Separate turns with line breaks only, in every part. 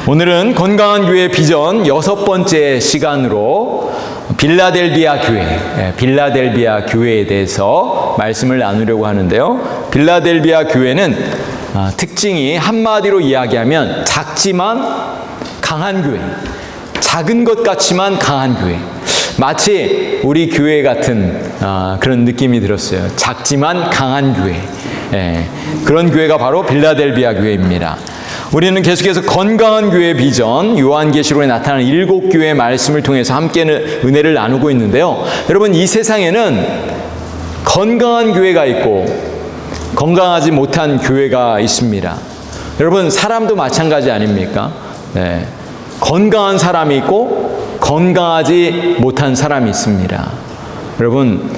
오늘은 건강한 교회 비전 6번째 시간으로 빌라델비아 교회에 대해서 말씀을 나누려고 하는데요. 빌라델비아 교회는 특징이 한마디로 이야기하면 작지만 강한 교회, 작은 것 같지만 강한 교회. 마치 우리 교회 같은 그런 느낌이 들었어요. 작지만 강한 교회. 그런 교회가 바로 빌라델비아 교회입니다. 우리는 계속해서 건강한 교회 비전, 요한계시록에 나타나는 7교회의 말씀을 통해서 함께 은혜를 나누고 있는데요. 여러분, 이 세상에는 건강한 교회가 있고 건강하지 못한 교회가 있습니다. 여러분, 사람도 마찬가지 아닙니까? 건강한 사람이 있고 건강하지 못한 사람이 있습니다. 여러분,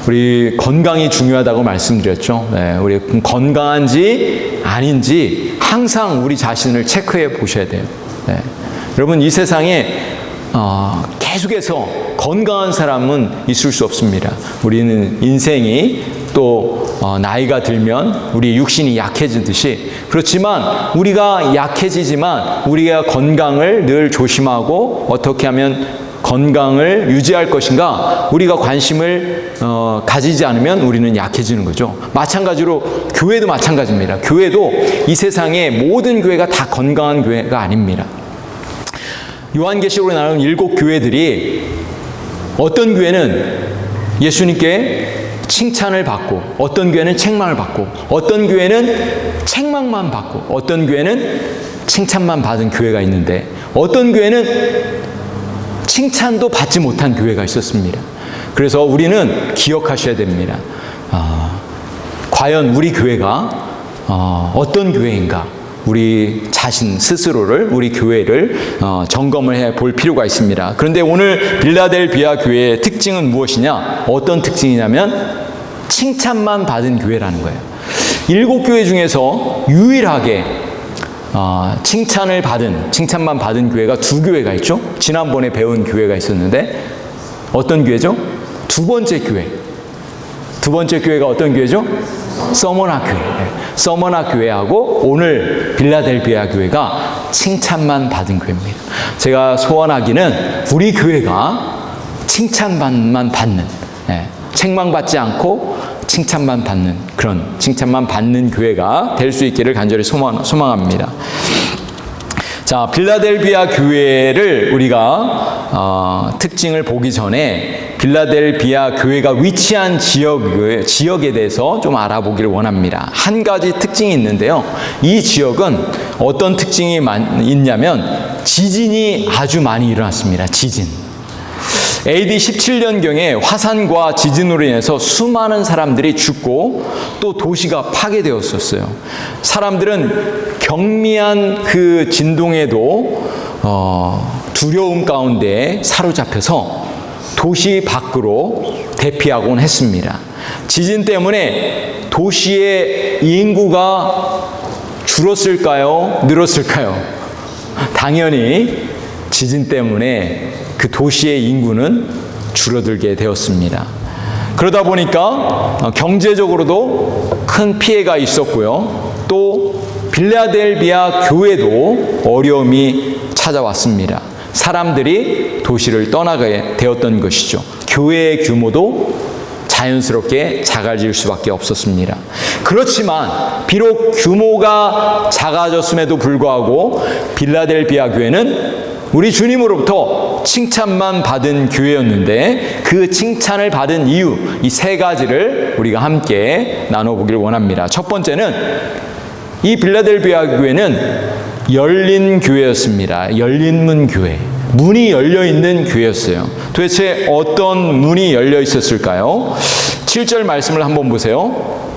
우리 건강이 중요하다고 말씀드렸죠. 우리 건강한지 아닌지 항상 우리 자신을 체크해 보셔야 돼요. 여러분, 이 세상에 계속해서 건강한 사람은 있을 수 없습니다. 우리는 인생이 또 나이가 들면 우리 육신이 약해지듯이, 그렇지만 우리가 약해지지만 우리가 건강을 늘 조심하고 어떻게 하면 건강을 유지할 것인가, 우리가 관심을 가지지 않으면 우리는 약해지는 거죠. 마찬가지로 교회도 마찬가지입니다. 교회도 이 세상의 모든 교회가 다 건강한 교회가 아닙니다. 요한계시록에 나오는 7교회들이 어떤 교회는 예수님께 칭찬을 받고, 어떤 교회는 책망을 받고, 어떤 교회는 책망만 받고, 어떤 교회는 칭찬만 받은 교회가 있는데, 어떤 교회는 칭찬도 받지 못한 교회가 있었습니다. 그래서 우리는 기억하셔야 됩니다. 과연 우리 교회가 어떤 교회인가? 우리 자신 스스로를, 우리 교회를 점검을 해 볼 필요가 있습니다. 그런데 오늘 빌라델비아 교회의 특징은 무엇이냐? 어떤 특징이냐면 칭찬만 받은 교회라는 거예요. 7교회 중에서 유일하게 칭찬만 받은 교회가 2교회가 있죠. 지난번에 배운 교회가 있었는데 어떤 교회죠? 두 번째 교회가 어떤 교회죠? 서머나 교회. 서머나 교회하고 오늘 빌라델비아 교회가 칭찬만 받은 교회입니다. 제가 소원하기는 우리 교회가 칭찬만 받는, 책망받지 않고 칭찬만 받는, 그런 칭찬만 받는 교회가 될 수 있기를 간절히 소망합니다. 자, 빌라델비아 교회를 우리가 특징을 보기 전에 빌라델비아 교회가 위치한 지역에 대해서 좀 알아보기를 원합니다. 한 가지 특징이 있는데요. 이 지역은 어떤 특징이 있냐면 지진이 아주 많이 일어났습니다. 지진. AD 17년경에 화산과 지진으로 인해서 수많은 사람들이 죽고 또 도시가 파괴되었었어요. 사람들은 경미한 그 진동에도 두려움 가운데 사로잡혀서 도시 밖으로 대피하곤 했습니다. 지진 때문에 도시의 인구가 줄었을까요? 늘었을까요? 당연히 지진 때문에 그 도시의 인구는 줄어들게 되었습니다. 그러다 보니까 경제적으로도 큰 피해가 있었고요. 또 빌라델비아 교회도 어려움이 찾아왔습니다. 사람들이 도시를 떠나게 되었던 것이죠. 교회의 규모도 자연스럽게 작아질 수밖에 없었습니다. 그렇지만 비록 규모가 작아졌음에도 불구하고 빌라델비아 교회는 우리 주님으로부터 칭찬만 받은 교회였는데 그 칭찬을 받은 이유, 이 3가지를 우리가 함께 나눠보기를 원합니다. 첫 번째는 이 빌라델비아 교회는 열린 교회였습니다. 열린 문 교회. 문이 열려있는 교회였어요. 도대체 어떤 문이 열려 있었을까요? 7절 말씀을 한번 보세요.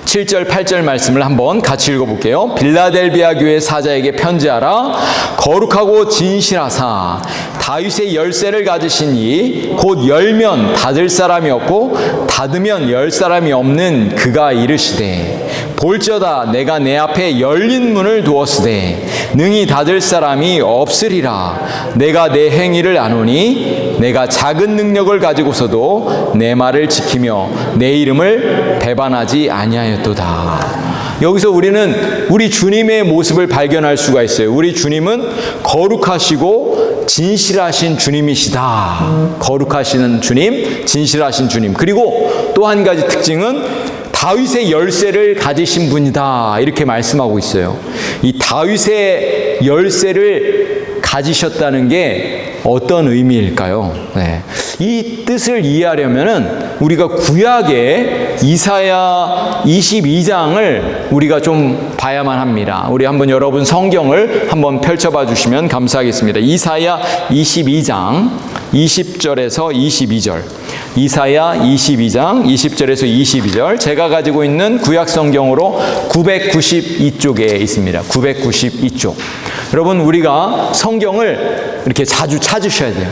7절, 8절 말씀을 한번 같이 읽어볼게요. 빌라델비아 교회 사자에게 편지하라. 거룩하고 진실하사 다윗의 열쇠를 가지신 이 곧 열면 닫을 사람이 없고 닫으면 열 사람이 없는 그가 이르시되 볼지어다 내가 내 앞에 열린 문을 두었으되 능히 닫을 사람이 없으리라. 내가 내 행위를 아노니 내가 작은 능력을 가지고서도 내 말을 지키며 내 이름을 배반하지 아니하였도다. 여기서 우리는 우리 주님의 모습을 발견할 수가 있어요. 우리 주님은 거룩하시고 진실하신 주님이시다. 거룩하시는 주님, 진실하신 주님. 그리고 또 한 가지 특징은 다윗의 열쇠를 가지신 분이다. 이렇게 말씀하고 있어요. 이 다윗의 열쇠를 가지셨다는 게 어떤 의미일까요? 네. 이 뜻을 이해하려면은 우리가 구약의 이사야 22장을 우리가 좀 봐야만 합니다. 우리 한번 여러분 성경을 한번 펼쳐봐 주시면 감사하겠습니다. 이사야 22장 20절에서 22절. 이사야 22장 20절에서 22절. 제가 가지고 있는 구약 성경으로 992쪽에 있습니다. 992쪽. 여러분, 우리가 성경을 이렇게 자주 찾으셔야 돼요.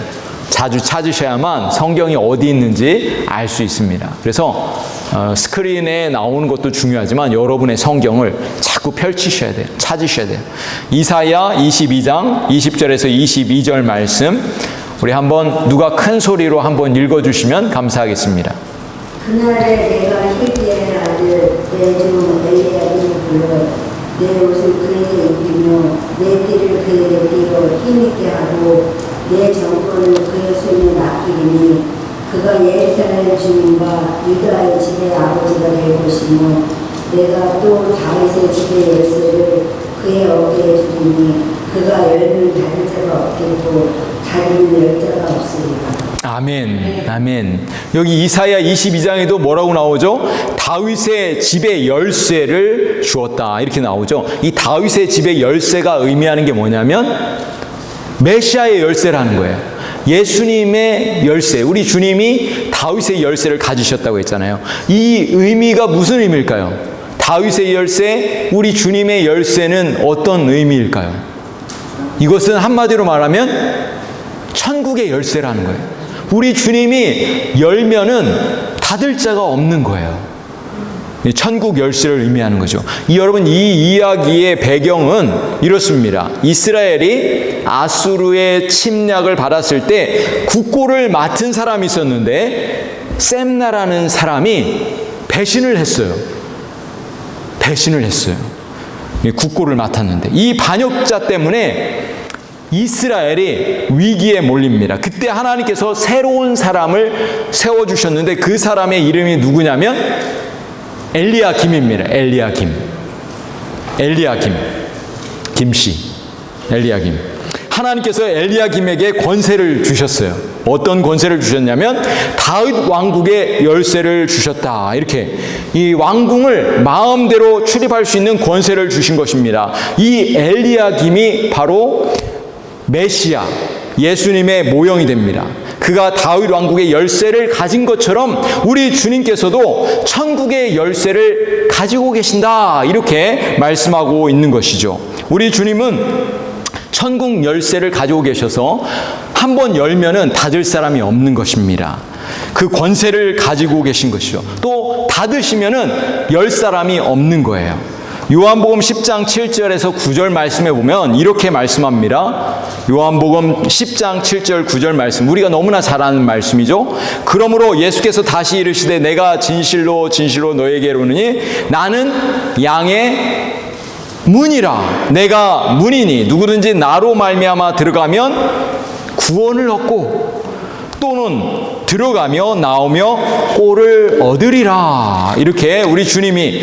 자주 찾으셔야만 성경이 어디 있는지 알 수 있습니다. 그래서 스크린에 나오는 것도 중요하지만 여러분의 성경을 자꾸 펼치셔야 돼요. 찾으셔야 돼요. 이사야 22장 20절에서 22절 말씀, 우리 한번 누가 큰 소리로 한번 읽어주시면 감사하겠습니다.
그날에 내가 히브리의 아들 내 종 엘리야를 불러 내 옷을 그에게 입히며 내 띠를 그에게 띠고 힘있게 하고 내 정권을 그의 손에 맡기리니 그가 예루살렘 주민과 유다의 집의 아버지가 될 것이며 내가 또 다윗의 집의 열쇠를 그의 어깨에 두리니 그가 열면 닫을 자가 없겠고 닫으면 열 자가 없으리라.
아멘, 아멘. 여기 이사야 22장에도 뭐라고 나오죠? 다윗의 집의 열쇠를 주었다, 이렇게 나오죠. 이 다윗의 집의 열쇠가 의미하는 게 뭐냐면 메시아의 열쇠라는 거예요. 예수님의 열쇠, 우리 주님이 다윗의 열쇠를 가지셨다고 했잖아요. 이 의미가 무슨 의미일까요? 다윗의 열쇠, 우리 주님의 열쇠는 어떤 의미일까요? 이것은 한마디로 말하면 천국의 열쇠라는 거예요. 우리 주님이 열면은 닫을 자가 없는 거예요. 천국 열쇠를 의미하는 거죠. 여러분, 이 이야기의 배경은 이렇습니다. 이스라엘이 아수르의 침략을 받았을 때 국고를 맡은 사람이 있었는데 셈나라는 사람이 배신을 했어요. 배신을 했어요. 국고를 맡았는데 이 반역자 때문에 이스라엘이 위기에 몰립니다. 그때 하나님께서 새로운 사람을 세워주셨는데 그 사람의 이름이 누구냐면 엘리야김입니다. 엘리야김. 김씨. 엘리야김. 하나님께서 엘리야김에게 권세를 주셨어요. 어떤 권세를 주셨냐면 다윗 왕국의 열쇠를 주셨다. 이렇게 이 왕궁을 마음대로 출입할 수 있는 권세를 주신 것입니다. 이 엘리야김이 바로 메시아, 예수님의 모형이 됩니다. 그가 다윗 왕국의 열쇠를 가진 것처럼 우리 주님께서도 천국의 열쇠를 가지고 계신다, 이렇게 말씀하고 있는 것이죠. 우리 주님은 천국 열쇠를 가지고 계셔서 한번 열면은 닫을 사람이 없는 것입니다. 그 권세를 가지고 계신 것이죠. 또 닫으시면은 열 사람이 없는 거예요. 요한복음 10장 7절에서 9절 말씀에 보면 이렇게 말씀합니다. 요한복음 10장 7절 9절 말씀, 우리가 너무나 잘 아는 말씀이죠. 그러므로 예수께서 다시 이르시되 내가 진실로 진실로 너에게 이르노니 나는 양의 문이라. 내가 문이니 누구든지 나로 말미암아 들어가면 구원을 얻고 또는 들어가며 나오며 꼴을 얻으리라. 이렇게 우리 주님이,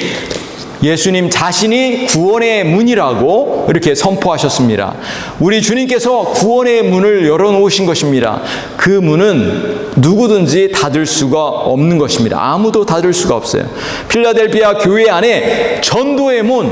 예수님 자신이 구원의 문이라고 이렇게 선포하셨습니다. 우리 주님께서 구원의 문을 열어놓으신 것입니다. 그 문은 누구든지 닫을 수가 없는 것입니다. 아무도 닫을 수가 없어요. 필라델피아 교회 안에 전도의 문,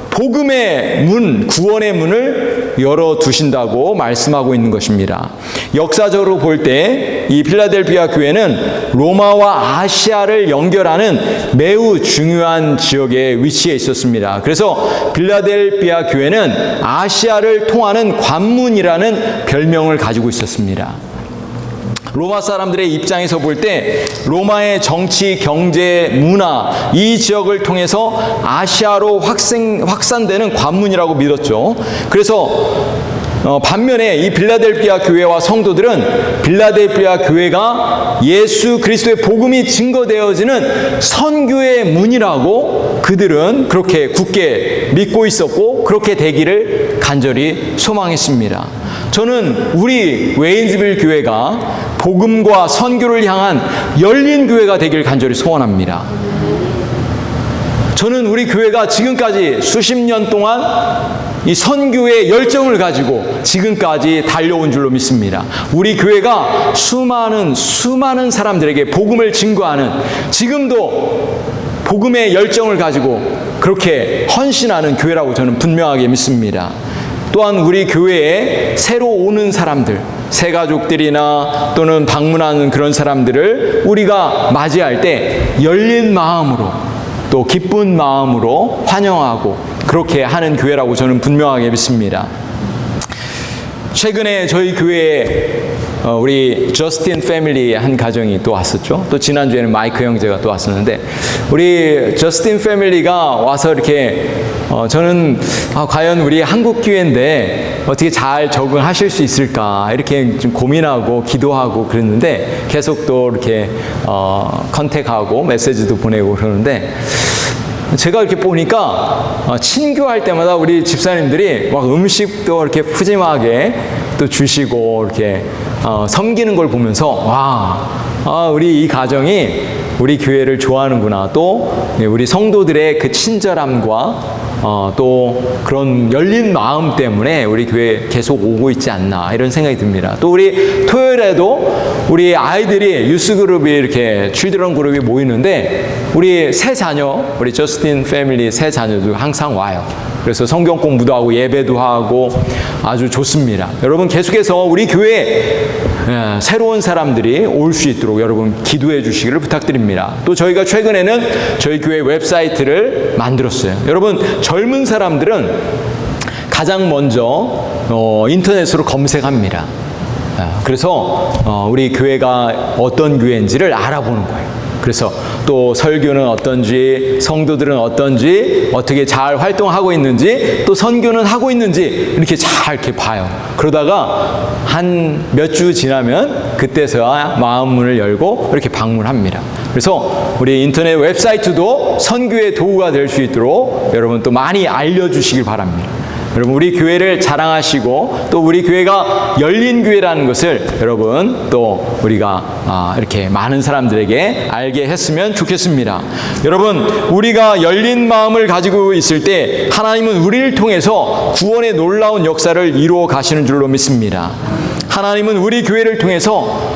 복음의 문, 구원의 문을 열어두신다고 말씀하고 있는 것입니다. 역사적으로 볼 때 이 필라델피아 교회는 로마와 아시아를 연결하는 매우 중요한 지역에 위치해 있었습니다. 그래서 필라델피아 교회는 아시아를 통하는 관문이라는 별명을 가지고 있었습니다. 로마 사람들의 입장에서 볼 때 로마의 정치, 경제, 문화, 이 지역을 통해서 아시아로 확산되는 관문이라고 믿었죠. 그래서 반면에 이 빌라델피아 교회와 성도들은 빌라델피아 교회가 예수 그리스도의 복음이 증거되어지는 선교의 문이라고 그들은 그렇게 굳게 믿고 있었고 그렇게 되기를 간절히 소망했습니다. 저는 우리 웨인즈빌 교회가 복음과 선교를 향한 열린 교회가 되길 간절히 소원합니다. 저는 우리 교회가 지금까지 수십 년 동안 이 선교의 열정을 가지고 지금까지 달려온 줄로 믿습니다. 우리 교회가 수많은 사람들에게 복음을 증거하는, 지금도 복음의 열정을 가지고 그렇게 헌신하는 교회라고 저는 분명하게 믿습니다. 또한 우리 교회에 새로 오는 사람들, 새 가족들이나 또는 방문하는 그런 사람들을 우리가 맞이할 때 열린 마음으로 또 기쁜 마음으로 환영하고 그렇게 하는 교회라고 저는 분명하게 믿습니다. 최근에 저희 교회에 우리 저스틴 패밀리의 한 가정이 또 왔었죠. 또 지난주에는 마이크 형제가 또 왔었는데 우리 저스틴 패밀리가 와서 이렇게 저는 과연 우리 한국 교회인데 어떻게 잘 적응하실 수 있을까 이렇게 좀 고민하고 기도하고 그랬는데 계속 또 이렇게 컨택하고 메시지도 보내고 그러는데 제가 이렇게 보니까 친교할 때마다 우리 집사님들이 막 음식도 이렇게 푸짐하게 또 주시고 이렇게 섬기는 걸 보면서 와, 우리 이 가정이 우리 교회를 좋아하는구나. 또 우리 성도들의 그 친절함과 또 그런 열린 마음 때문에 우리 교회에 계속 오고 있지 않나 이런 생각이 듭니다. 또 우리 토요일에도 우리 아이들이 유스그룹이 이렇게 칠드런 그룹이 모이는데 우리 새 자녀, 우리 저스틴 패밀리 새 자녀도 항상 와요. 그래서 성경 공부도 하고 예배도 하고 아주 좋습니다. 여러분 계속해서 우리 교회에 새로운 사람들이 올 수 있도록 여러분 기도해 주시기를 부탁드립니다. 또 저희가 최근에는 저희 교회 웹사이트를 만들었어요. 여러분 젊은 사람들은 가장 먼저 인터넷으로 검색합니다. 그래서 우리 교회가 어떤 교회인지를 알아보는 거예요. 그래서 또 설교는 어떤지, 성도들은 어떤지, 어떻게 잘 활동하고 있는지, 또 선교는 하고 있는지 이렇게 잘 이렇게 봐요. 그러다가 한 몇 주 지나면 그때서야 마음 문을 열고 이렇게 방문합니다. 그래서 우리 인터넷 웹사이트도 선교의 도구가 될 수 있도록 여러분 또 많이 알려주시길 바랍니다. 여러분 우리 교회를 자랑하시고 또 우리 교회가 열린 교회라는 것을 여러분 또 우리가 이렇게 많은 사람들에게 알게 했으면 좋겠습니다. 여러분 우리가 열린 마음을 가지고 있을 때 하나님은 우리를 통해서 구원의 놀라운 역사를 이루어 가시는 줄로 믿습니다. 하나님은 우리 교회를 통해서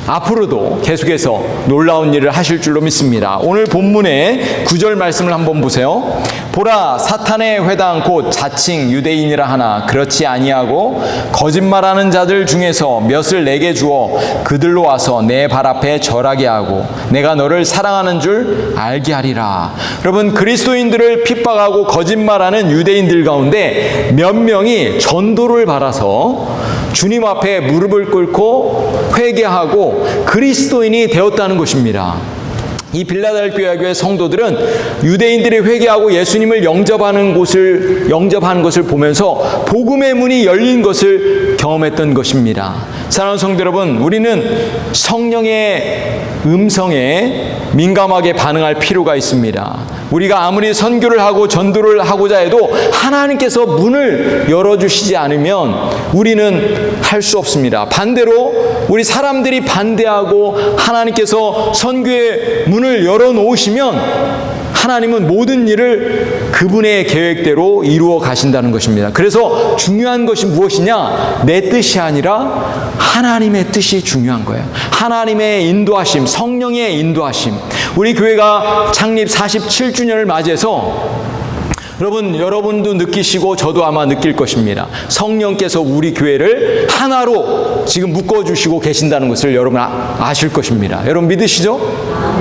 앞으로도 계속해서 놀라운 일을 하실 줄로 믿습니다. 오늘 본문의 9절 말씀을 한번 보세요. 보라, 사탄의 회당 곧 자칭 유대인이라 하나 그렇지 아니하고 거짓말하는 자들 중에서 몇을 내게 주어 그들로 와서 내 발 앞에 절하게 하고 내가 너를 사랑하는 줄 알게 하리라. 여러분 그리스도인들을 핍박하고 거짓말하는 유대인들 가운데 몇 명이 전도를 받아서 주님 앞에 무릎을 꿇고 회개하고 그리스도인이 되었다는 것입니다. 이 빌라델피아 교회 성도들은 유대인들이 회개하고 예수님을 영접하는 것을 보면서 복음의 문이 열린 것을 경험했던 것입니다. 사랑하는 성도 여러분, 우리는 성령의 음성에 민감하게 반응할 필요가 있습니다. 우리가 아무리 선교를 하고 전도를 하고자 해도 하나님께서 문을 열어주시지 않으면 우리는 할 수 없습니다. 반대로 우리 사람들이 반대하고 하나님께서 선교의 문을 열어놓으시면 하나님은 모든 일을 그분의 계획대로 이루어 가신다는 것입니다. 그래서 중요한 것이 무엇이냐? 내 뜻이 아니라 하나님의 뜻이 중요한 거예요. 하나님의 인도하심, 성령의 인도하심. 우리 교회가 창립 47주년을 맞이해서 여러분도 느끼시고 저도 아마 느낄 것입니다. 성령께서 우리 교회를 하나로 지금 묶어주시고 계신다는 것을 여러분 아실 것입니다. 여러분 믿으시죠?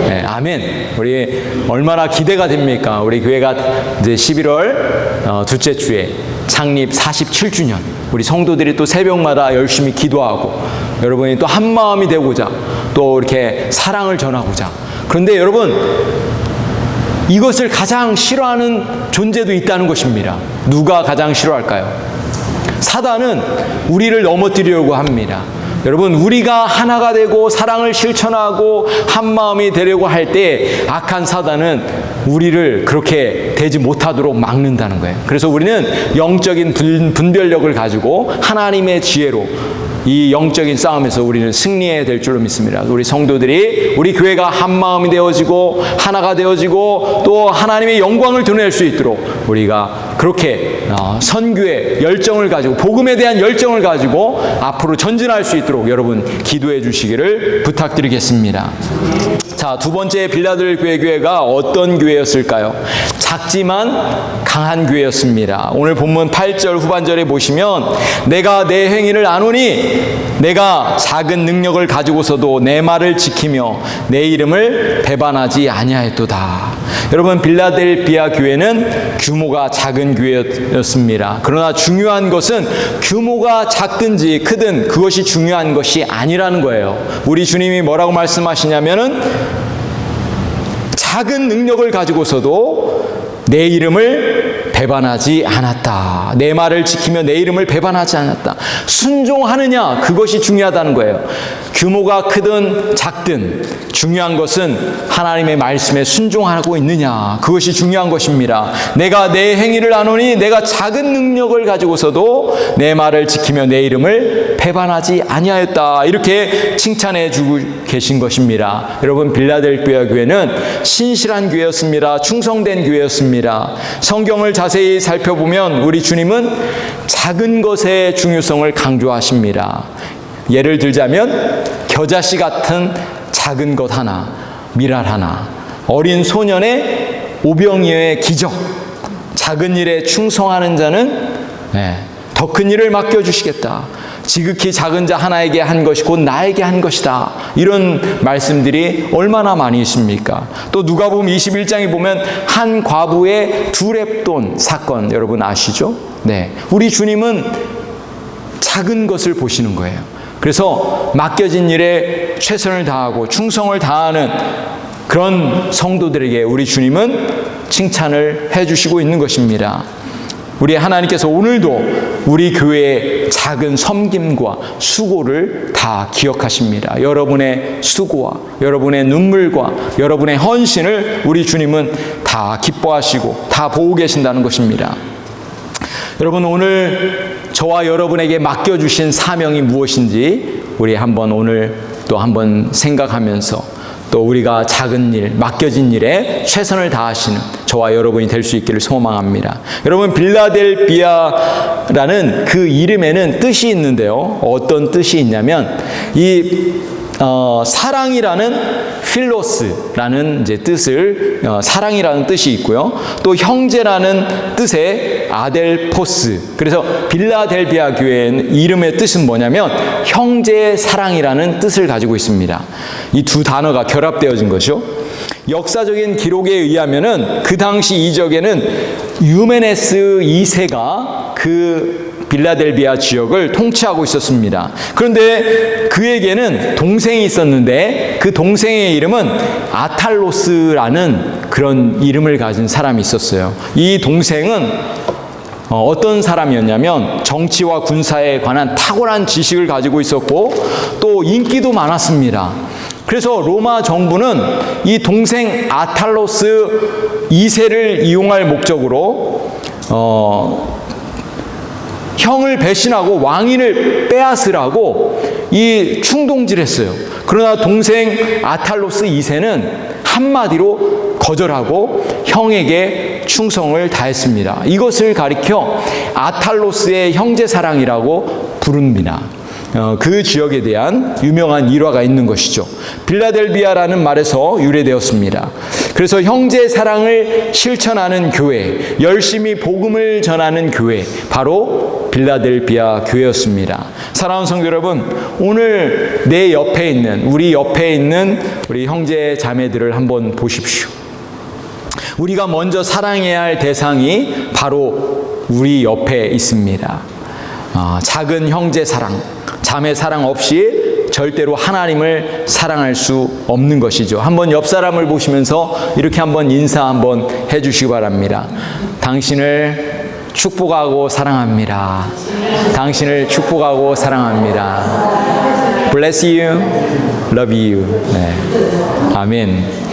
네, 아멘. 우리 얼마나 기대가 됩니까? 우리 교회가 이제 11월 둘째 주에 창립 47주년. 우리 성도들이 또 새벽마다 열심히 기도하고 여러분이 또 한 마음이 되고자 또 이렇게 사랑을 전하고자. 그런데 여러분 이것을 가장 싫어하는 존재도 있다는 것입니다. 누가 가장 싫어할까요? 사단은 우리를 넘어뜨리려고 합니다. 여러분, 우리가 하나가 되고 사랑을 실천하고 한 마음이 되려고 할 때 악한 사단은 우리를 그렇게 되지 못하도록 막는다는 거예요. 그래서 우리는 영적인 분별력을 가지고 하나님의 지혜로 이 영적인 싸움에서 우리는 승리해야 될 줄로 믿습니다. 우리 성도들이, 우리 교회가 한 마음이 되어지고 하나가 되어지고 또 하나님의 영광을 드러낼 수 있도록 우리가 그렇게 선교의 열정을 가지고, 복음에 대한 열정을 가지고 앞으로 전진할 수 있도록 여러분 기도해 주시기를 부탁드리겠습니다. 자, 두 번째 빌라델비아 교회가 어떤 교회였을까요? 작지만 강한 교회였습니다. 오늘 본문 8절 후반절에 보시면 내가 내 행위를 아노니 내가 작은 능력을 가지고서도 내 말을 지키며 내 이름을 배반하지 아니하였도다. 여러분, 빌라델비아 교회는 규모가 작은 교회였습니다. 그러나 중요한 것은 규모가 작든지 크든 그것이 중요한 것이 아니라는 거예요. 우리 주님이 뭐라고 말씀하시냐면은 작은 능력을 가지고서도 내 이름을 배반하지 않았다. 내 말을 지키며 내 이름을 배반하지 않았다. 순종하느냐, 그것이 중요하다는 거예요. 규모가 크든 작든 중요한 것은 하나님의 말씀에 순종하고 있느냐, 그것이 중요한 것입니다. 내가 내 행위를 아노니 내가 작은 능력을 가지고서도 내 말을 지키며 내 이름을 배반하지 아니하였다. 이렇게 칭찬해 주고 계신 것입니다. 여러분, 빌라델비아 교회는 신실한 교회였습니다. 충성된 교회였습니다. 성경을 자세히 살펴보면 우리 주님은 작은 것의 중요성을 강조하십니다. 예를 들자면 겨자씨 같은 작은 것 하나, 미랄 하나, 어린 소년의 오병이어의 기적, 작은 일에 충성하는 자는 더 큰 일을 맡겨주시겠다. 지극히 작은 자 하나에게 한 것이 곧 나에게 한 것이다. 이런 말씀들이 얼마나 많이 있습니까? 또 누가복음 21장에 보면 한 과부의 두 렙돈 사건, 여러분 아시죠? 네, 우리 주님은 작은 것을 보시는 거예요. 그래서 맡겨진 일에 최선을 다하고 충성을 다하는 그런 성도들에게 우리 주님은 칭찬을 해주시고 있는 것입니다. 우리 하나님께서 오늘도 우리 교회의 작은 섬김과 수고를 다 기억하십니다. 여러분의 수고와 여러분의 눈물과 여러분의 헌신을 우리 주님은 다 기뻐하시고 다 보고 계신다는 것입니다. 여러분, 오늘 저와 여러분에게 맡겨주신 사명이 무엇인지 우리 오늘 또 한번 생각하면서 또 우리가 작은 일, 맡겨진 일에 최선을 다하시는 저와 여러분이 될 수 있기를 소망합니다. 여러분, 빌라델비아라는 그 이름에는 뜻이 있는데요. 어떤 뜻이 있냐면 사랑이라는 필로스라는 이제 뜻을 사랑이라는 뜻이 있고요. 또 형제라는 뜻의 아델포스. 그래서 빌라델비아 교회의 이름의 뜻은 뭐냐면 형제의 사랑이라는 뜻을 가지고 있습니다. 이 두 단어가 결합되어진 것이죠. 역사적인 기록에 의하면은 그 당시 이적에는 유메네스 2세가 그 빌라델비아 지역을 통치하고 있었습니다. 그런데 그에게는 동생이 있었는데 그 동생의 이름은 아탈로스라는 그런 이름을 가진 사람이 있었어요. 이 동생은 어떤 사람이었냐면 정치와 군사에 관한 탁월한 지식을 가지고 있었고 또 인기도 많았습니다. 그래서 로마 정부는 이 동생 아탈로스 2세를 이용할 목적으로 형을 배신하고 왕위를 빼앗으라고 이 충동질했어요. 그러나 동생 아탈로스 2세는 한마디로 거절하고 형에게 충성을 다했습니다. 이것을 가리켜 아탈로스의 형제사랑이라고 부릅니다. 그 지역에 대한 유명한 일화가 있는 것이죠. 빌라델비아라는 말에서 유래되었습니다. 그래서 형제 사랑을 실천하는 교회, 열심히 복음을 전하는 교회, 바로 빌라델비아 교회였습니다. 사랑하는 성도 여러분, 오늘 내 옆에 있는, 우리 옆에 있는 우리 형제 자매들을 한번 보십시오. 우리가 먼저 사랑해야 할 대상이 바로 우리 옆에 있습니다. 작은 형제 사랑, 자매 사랑 없이 절대로 하나님을 사랑할 수 없는 것이죠. 한번 옆 사람을 보시면서 이렇게 한번 인사 한번 해주시기 바랍니다. 당신을 축복하고 사랑합니다. 당신을 축복하고 사랑합니다. Bless you, love you. 네. 아멘.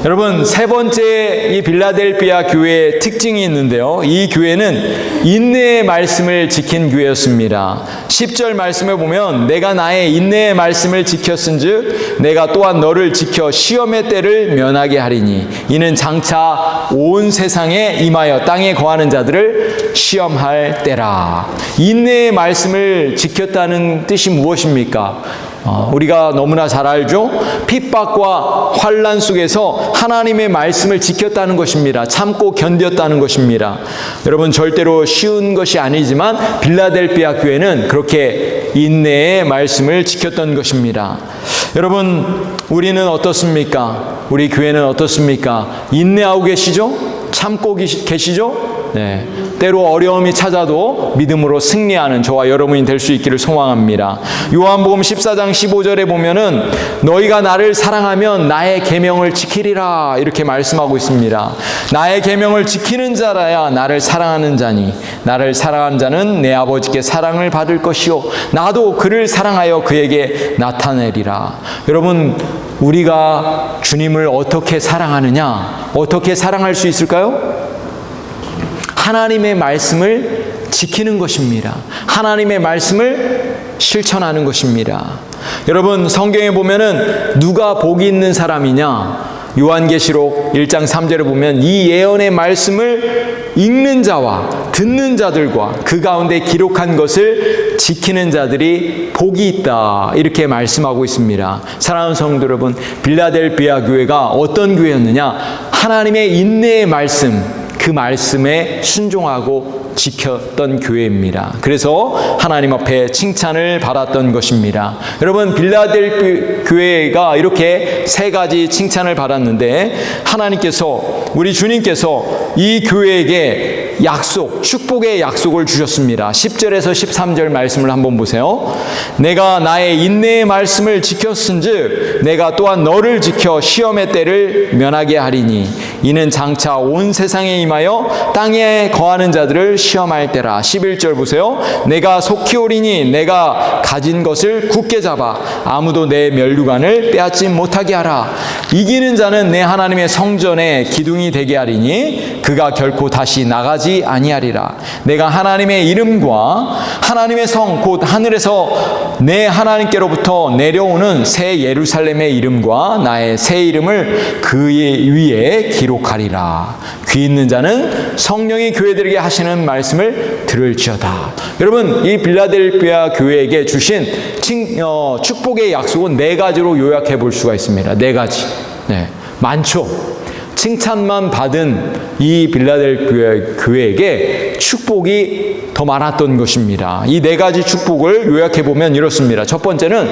여러분, 세 번째 이 빌라델비아 교회의 특징이 있는데요. 이 교회는 인내의 말씀을 지킨 교회였습니다. 10절 말씀을 보면 내가 나의 인내의 말씀을 지켰은즉 내가 또한 너를 지켜 시험의 때를 면하게 하리니 이는 장차 온 세상에 임하여 땅에 거하는 자들을 시험할 때라. 인내의 말씀을 지켰다는 뜻이 무엇입니까? 우리가 너무나 잘 알죠? 핍박과 환난 속에서 하나님의 말씀을 지켰다는 것입니다. 참고 견뎠다는 것입니다. 여러분, 절대로 쉬운 것이 아니지만 빌라델비아 교회는 그렇게 인내의 말씀을 지켰던 것입니다. 여러분, 우리는 어떻습니까? 우리 교회는 어떻습니까? 인내하고 계시죠? 참고 계시죠? 네. 때로 어려움이 찾아도 믿음으로 승리하는 저와 여러분이 될 수 있기를 소망합니다. 요한복음 14장 15절에 보면은 너희가 나를 사랑하면 나의 계명을 지키리라 이렇게 말씀하고 있습니다. 나의 계명을 지키는 자라야 나를 사랑하는 자니 나를 사랑하는 자는 내 아버지께 사랑을 받을 것이요 나도 그를 사랑하여 그에게 나타내리라. 여러분, 우리가 주님을 어떻게 사랑하느냐? 어떻게 사랑할 수 있을까요? 하나님의 말씀을 지키는 것입니다. 하나님의 말씀을 실천하는 것입니다. 여러분, 성경에 보면은 누가 복이 있는 사람이냐? 요한계시록 1장 3절에 보면 이 예언의 말씀을 읽는 자와 듣는 자들과 그 가운데 기록한 것을 지키는 자들이 복이 있다 이렇게 말씀하고 있습니다. 사랑하는 성도 여러분, 빌라델비아 교회가 어떤 교회였느냐? 하나님의 인내의 말씀, 그 말씀에 순종하고 지켰던 교회입니다. 그래서 하나님 앞에 칭찬을 받았던 것입니다. 여러분, 빌라델비아 교회가 이렇게 세 가지 칭찬을 받았는데 하나님께서, 우리 주님께서 이 교회에게 약속, 축복의 약속을 주셨습니다. 10절에서 13절 말씀을 한번 보세요. 내가 나의 인내의 말씀을 지켰은즉 내가 또한 너를 지켜 시험의 때를 면하게 하리니 이는 장차 온 세상에 임하여 땅에 거하는 자들을 시험할 때라. 11절 보세요. 내가 속히 오리니 내가 가진 것을 굳게 잡아 아무도 내 면류관을 빼앗지 못하게 하라. 이기는 자는 내 하나님의 성전에 기둥이 되게 하리니 그가 결코 다시 나가지 아니하리라. 내가 하나님의 이름과 하나님의 성 곧 하늘에서 내 하나님께로부터 내려오는 새 예루살렘의 이름과 나의 새 이름을 그 위에 기록하리라. 귀 있는 자는 성령이 교회들에게 하시는 말씀을 들을지어다. 여러분, 이 빌라델비아 교회에게 주신 축복의 약속은 네 가지로 요약해 볼 수가 있습니다. 네 가지. 네, 많죠. 칭찬만 받은 이 빌라델비아 교회에게 축복이 더 많았던 것입니다. 이 네 가지 축복을 요약해 보면 이렇습니다. 첫 번째는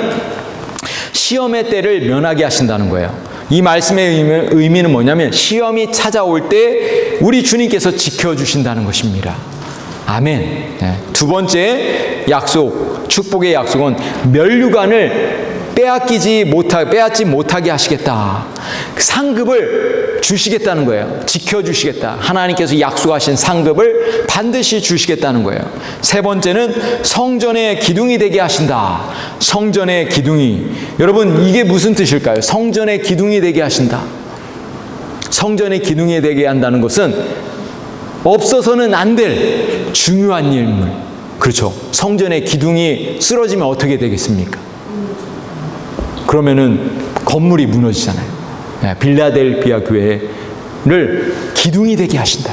시험의 때를 면하게 하신다는 거예요. 이 말씀의 의미는 뭐냐면 시험이 찾아올 때 우리 주님께서 지켜주신다는 것입니다. 아멘. 네. 두 번째 약속, 축복의 약속은 면류관을 빼앗지 못하게 하시겠다. 상급을 주시겠다는 거예요. 지켜주시겠다. 하나님께서 약속하신 상급을 반드시 주시겠다는 거예요. 세 번째는 성전의 기둥이 되게 하신다. 성전의 기둥이. 여러분, 이게 무슨 뜻일까요? 성전의 기둥이 되게 하신다. 성전의 기둥이 되게 한다는 것은 없어서는 안 될 중요한 일물. 그렇죠. 성전의 기둥이 쓰러지면 어떻게 되겠습니까? 그러면은 건물이 무너지잖아요. 빌라델비아 교회를 기둥이 되게 하신다.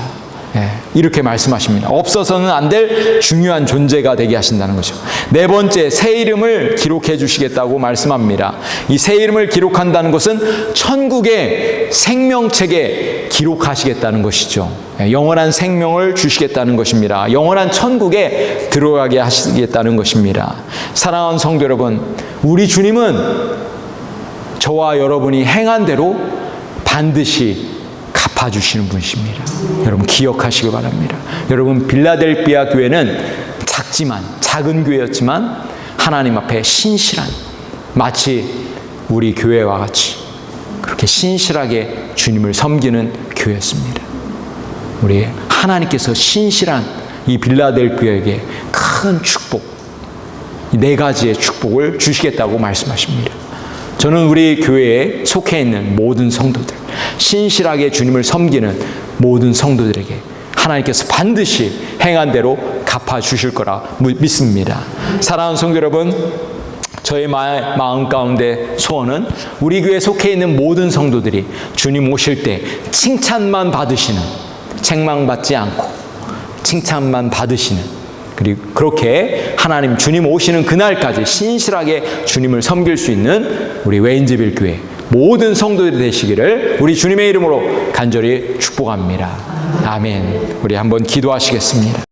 이렇게 말씀하십니다. 없어서는 안 될 중요한 존재가 되게 하신다는 거죠. 네 번째, 새 이름을 기록해 주시겠다고 말씀합니다. 이 새 이름을 기록한다는 것은 천국의 생명책에 기록하시겠다는 것이죠. 영원한 생명을 주시겠다는 것입니다. 영원한 천국에 들어가게 하시겠다는 것입니다. 사랑하는 성도 여러분, 우리 주님은 저와 여러분이 행한 대로 반드시 갚아주시는 분이십니다. 여러분 기억하시기 바랍니다. 여러분, 빌라델비아 교회는 작은 교회였지만 하나님 앞에 신실한, 마치 우리 교회와 같이 그렇게 신실하게 주님을 섬기는 교회였습니다. 우리 하나님께서 신실한 이 빌라델비아에게 큰 축복, 이 네 가지의 축복을 주시겠다고 말씀하십니다. 저는 우리 교회에 속해 있는 모든 성도들, 신실하게 주님을 섬기는 모든 성도들에게 하나님께서 반드시 행한 대로 갚아주실 거라 믿습니다. 사랑하는 성도 여러분, 저의 마음 가운데 소원은 우리 교회에 속해 있는 모든 성도들이 주님 오실 때 칭찬만 받으시는, 책망받지 않고 칭찬만 받으시는, 그리고 그렇게 하나님 주님 오시는 그날까지 신실하게 주님을 섬길 수 있는 우리 웨인즈빌 교회 모든 성도들이 되시기를 우리 주님의 이름으로 간절히 축복합니다. 아멘. 우리 한번 기도하시겠습니다.